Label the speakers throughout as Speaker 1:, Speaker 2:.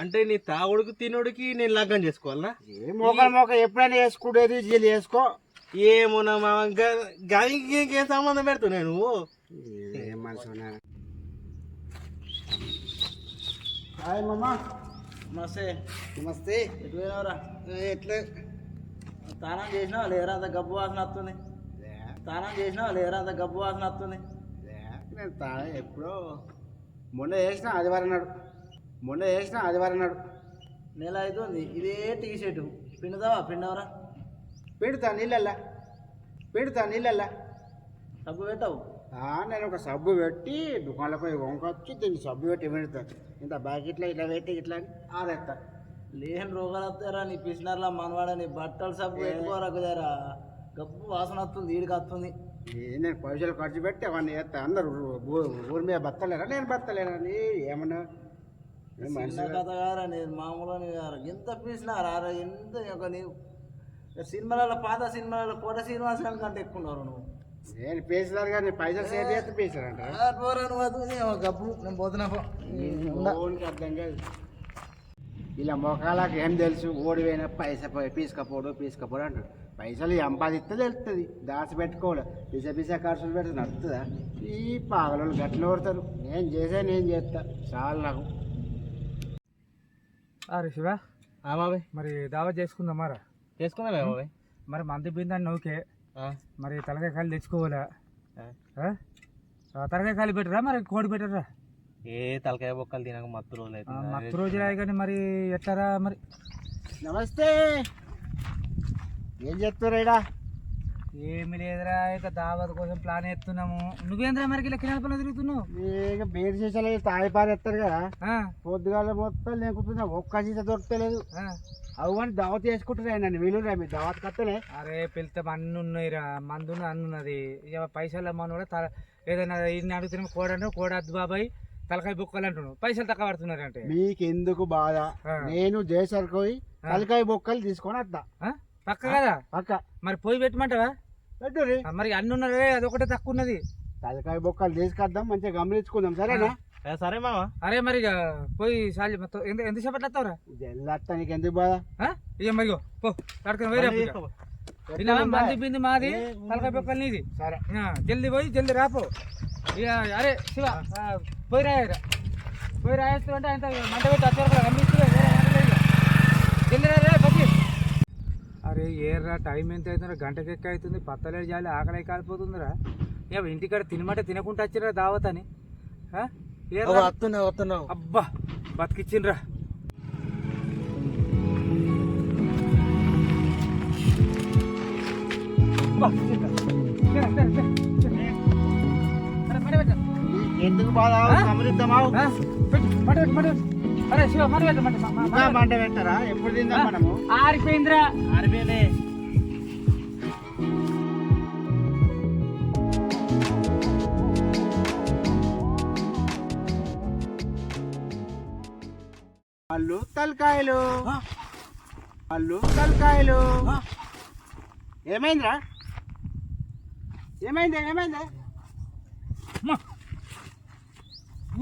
Speaker 1: అంటే నీ తాగుడికి తినుడికి నేను లగ్గం చేసుకోవాలనా?
Speaker 2: ఏ మోక ఎప్పుడైనా వేసుకుంటేది జీలు వేసుకో.
Speaker 1: ఏమోనా మామ గదికి సంబంధం పెడుతున్నావు నువ్వు?
Speaker 2: ఏం మనసు హాయ్ మామ.
Speaker 3: నమస్తే.
Speaker 2: నమస్తే.
Speaker 3: ఎటు పోయినావురా?
Speaker 2: ఎట్లా
Speaker 3: స్నానం చేసినావా లేరా? అంత గబ్బు వాసన వస్తుంది. స్నానం చేసినావా లేరా? అంత గబ్బు వాసన వస్తుంది.
Speaker 2: నేను ఎప్పుడో మొన్న చేసిన ఆదివారం నాడు
Speaker 3: నెల అవుతుంది. ఇదే టీ షర్టు పిండుతావా? పిండవరా?
Speaker 2: పెడతా నీళ్ళల్లా
Speaker 3: సబ్బు పెట్టావు?
Speaker 2: నేను ఒక సబ్బు పెట్టి దుకాణంలో పోయి వంకొచ్చి దీన్ని సబ్బు పెట్టి పెడతా. ఇంత బ్యాకెట్లో ఇట్లా పెట్టి ఇట్లా అని ఆరేస్తా.
Speaker 3: లేని రోగాలు వస్తారా నీ పిసినర్లా మనవాడని బట్టలు సబ్బు పెట్టుకోరా కుదరా? గబ్బు వాసన వస్తుంది, ఈడికి వస్తుంది.
Speaker 2: నేను పైసలు ఖర్చు పెట్టి అవన్నీ వేస్తా. అందరు ఊరి మీద బతలేరా, నేను బతలేరా అని ఏమన్నా
Speaker 3: చిన్న కథ కారా, నేను మామూలు కారా. ఎంత పిసినారా ఎంత ఒక నీవు సినిమాలలో పాత సినిమాలలో కోట శ్రీనివాసరావు కంటే ఎక్కువ ఉన్నారు నువ్వు.
Speaker 2: నేను పేసినారు కానీ పైసలు సేవ్ చేస్తే పేసారంట.
Speaker 3: గబ్బు నేను పోతున్నా పో.
Speaker 2: ఓన్కి అర్థం కాదు. ఇలా మొఖాలకు ఏం తెలుసు? ఓడిపోయినా పీసుకపోడు అంటాడు. పైసలు సంపాదిస్తే తెలుస్తుంది, దాచిపెట్టుకోవాలి. పిస ఖర్చులు పెడితే నడుతుందా? ఈ పాగలు గట్ల కొడతారు. నేను చేస్తా చాలా నాకు.
Speaker 4: అరే శివ,
Speaker 1: బాబాయ్
Speaker 4: మరి దావత్ చేసుకుందామారా?
Speaker 1: చేసుకున్నావే బాబాయ్?
Speaker 4: మరి మంది బిందని ఓకే, మరి తలకాయ కాయలు తెచ్చుకోవాలా? తలకాయ కాయలు పెట్టరా మరి కోడి పెట్టరా?
Speaker 1: ఏ తలకాయ బొక్కలు తినక మత్తు రోజులు అయితే
Speaker 4: మత్తు రోజులే కానీ మరి ఎట్లారా? మరి
Speaker 2: నమస్తే. ఏం చెప్తారా?
Speaker 4: ఏమి లేదురా, ఇక దావత్ కోసం ప్లాన్ ఎత్తున్నాము. నువ్వేంద్రా మరి ఇలా కిరాల పనులు తిరుగుతున్నావు?
Speaker 2: ఇక బేరు సీసాలు తాయిపారు ఎత్తారు కదా, పొద్దుగాల మొత్తం లేకుంటున్నా ఒక్క సీసా దొరకలేదు. అవన్నీ దావత్ చేసుకుంటున్నాయి. నన్ను వీలురా మీరు దావత్ కట్టలే?
Speaker 4: అరే పిలితే అన్ని ఉన్నాయిరా, మందు అన్నున్నది. ఇక పైసలు అమ్మని కూడా ఏదైనా ఇన్ని అడుగుతున్నాం. కోడంటే కోడద్దు బాబాయ్, తలకాయ బొక్కలు అంటున్నావు. పైసలు తక్కువ పడుతున్నారు అంటే
Speaker 2: మీకెందుకు బాధ? నేను జయసరికి పోయి తలకాయ బొక్కలు తీసుకొని వద్దా.
Speaker 4: పక్క కదా
Speaker 2: పక్క.
Speaker 4: మరి పోయి పెట్టమంటావా?
Speaker 2: పెట్టు.
Speaker 4: మరి అన్ని ఉన్నదే, అదొకటే తక్కువ ఉన్నది.
Speaker 2: తలకాయ బొక్కలు తీసుకొద్దాం, మంచిగా గమనించుకుందాం. సరేనా?
Speaker 1: సరే మామ.
Speaker 4: అరే మరి ఇక పోయి సాలి మొత్తం ఎంత సేపట్లో వస్తావురా?
Speaker 2: జల్లాత్తా, నీకు ఎందుకు బాధ?
Speaker 4: ఇక మరి పో మంది పింది మాది, తలకాయ బొక్కలు నీది.
Speaker 2: సరే
Speaker 4: జల్దీ పోయి జల్దీ రాపో. ఇక అరే శివ, పోయి రాయరా, పోయి రాయేస్తూ అంటే ఆయన మంట పెట్టి వచ్చారు కనిపిస్తుంది. జల్దీ రా పచ్చి. అరే ఏర్రా, టైం ఎంత అవుతుందిరా? గంటకి ఎక్క అవుతుంది. పత్తలేడు జాలి, ఆకలి కాలిపోతుందిరా. ఇక ఇంటికాడ తినమంటే తినకుండా వచ్చిరా దావత్ అని.
Speaker 1: వస్తున్నావు.
Speaker 4: అబ్బా బతికిచ్చిండ్రా.
Speaker 2: ఎందుకు బాధ? గమనిద్దామా?
Speaker 4: అరే శివ మరి
Speaker 2: మంట పెట్టారా? ఎప్పుడు తిందాం మనము?
Speaker 4: ఆరిపోయిందిరా.
Speaker 1: ఆరిపోయింది.
Speaker 2: వాళ్ళు తలకాయలు, ఏమైందిరా? ఏమైంది?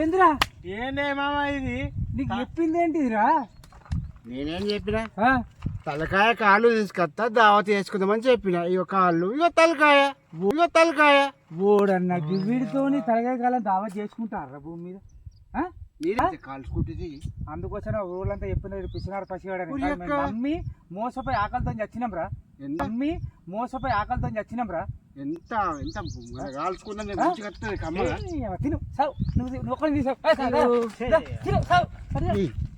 Speaker 4: ఏందిరా?
Speaker 1: ఏందే మామ ఇది?
Speaker 4: నీకు చెప్పింది ఏంటిదిరా?
Speaker 2: నేనేం చెప్పినా? తలకాయ కాళ్ళు తీసుకొస్తా, దావత్ చేసుకుందామని చెప్పిన. ఇగో కాళ్ళు, ఇగో తలకాయ.
Speaker 4: ఓడన్న వీడితోని తలకాయ కాలం దావత్ చేసుకుంటారా భూమి మీద?
Speaker 2: కాల్చుకుంటుంది.
Speaker 4: అందుకోసం ఊళ్ళంతా చెప్పిన పిసినారు పసివాడని నమ్మి మోసపోయి ఆకలితో చచ్చినాంరా.
Speaker 2: ఎంత కాల్చుకున్నా మంచిగా
Speaker 4: తిను సావు, నువ్వు ఒక్కడిని తీసావు.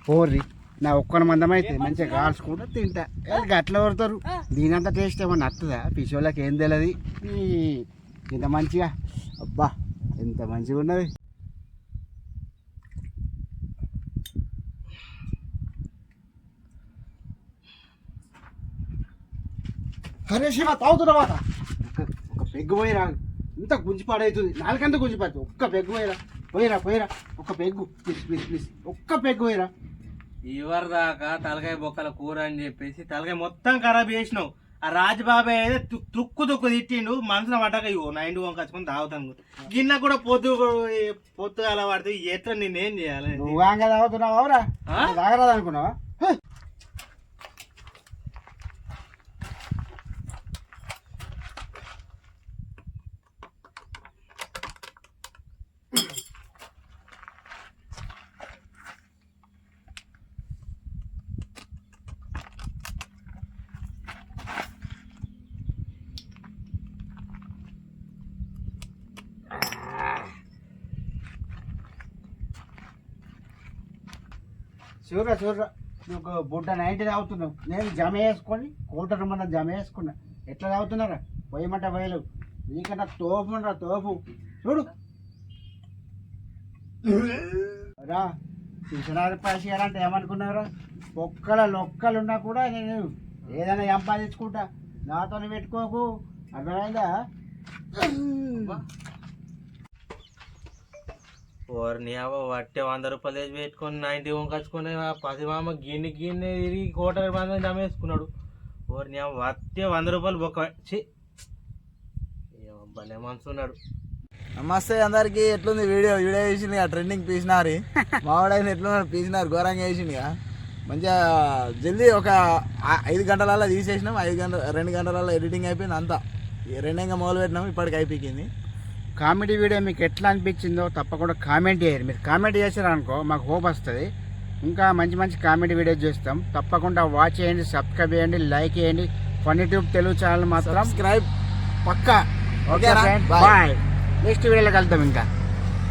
Speaker 2: పోర్రి, నా ఒక్కని మందం అయితే మంచిగా కాల్చుకుంటా తింటా. గట్ల కొడతారు. దీనంతా టేస్ట్ ఏమన్నా నచ్చదా? పిసోళ్ళకి ఏం తెలియదు. ఇంత మంచిగా, అబ్బా ఎంత మంచిగా ఉన్నది. అరే శివ, తాగుతున్నావా? ఒక పెగ్గు పోయిరా, ఇంత గుంజి పాడవుతుంది. నాలుగంతా గుంజి పడుతుంది. ఒక్క పెగ్గు పోయిరా. ఒక పెగ్గు ప్లీజ్. ఒక్క పెగ్గు పోయిరా.
Speaker 1: ఇవరి దాకా తలకాయ బొక్కల కూర అని చెప్పేసి తలకాయ మొత్తం ఖరాబ్ చేసినావు. ఆ రాజబాబాయ్ అయితే తుక్కు తిట్టిండు మనసులో పడ్డాక ఇగో 9 వంకచ్చుకొని తాగుతాను గిన్నె కూడా పొద్దు అలా పడితే ఎట్లా నేనేం చేయాలి
Speaker 2: నువ్వు ఆంగా తాగుతున్నావు అవురా తాగరాదు అనుకున్నావా చూడరా నువ్వు బుడ్డ 90 తాగుతున్నావు నేను జమ వేసుకొని కోటర్ మన జమ వేసుకున్నా ఎట్లా తాగుతున్నారా పోయమంట పోయలు నీకన్నా తోపురా తోపు చూడు రా పిసినారి పాసి అంటే ఏమనుకున్నారా లొక్కలు ఉన్నా కూడా నేను ఏదైనా సంపాదించుకుంటా నాతో పెట్టుకోకు అర్థమైందా
Speaker 1: ఓర్ని వట్టే 100 రూపాయలు వేసి పెట్టుకొని 90 వంకచ్చుకొని పసి మామ గిన్నె తిరిగి కోటర్ బంధం జమేసుకున్నాడు ఓర్ని వట్టే 100 రూపాయలు బొక్క భలే మనసు ఉన్నాడు.
Speaker 3: నమస్తే అందరికి. ఎట్లుంది వీడియో వేసింది ట్రెండింగ్ పీసినారి మావాడైన ఎట్లున్నాడు పీసినారు ఘోరంగా వేసిందిగా మంచిగా జల్దీ ఒక 5 గంటలలో తీసేసినాం 2 గంటలలో ఎడిటింగ్ అయిపోయింది అంతా రెండంగా మొదలు పెట్టినాం ఇప్పటికి అయిపోయింది.
Speaker 2: కామెడీ వీడియో మీకు ఎట్లా అనిపించిందో తప్పకుండా కామెంట్ చేయండి. మీరు కామెంట్ చేశారనుకో మాకు హోప్ వస్తుంది. ఇంకా మంచి మంచి కామెడీ వీడియోస్ చేస్తాం. తప్పకుండా వాచ్ చేయండి, సబ్స్క్రైబ్ చేయండి, లైక్ చేయండి. ఫన్నీ ట్యూబ్ తెలుగు ఛానల్ మాత్రం
Speaker 3: సబ్స్క్రైబ్ పక్కా.
Speaker 2: Okay bye. నెక్స్ట్ వీడియోలో కలుద్దాం ఇంకా.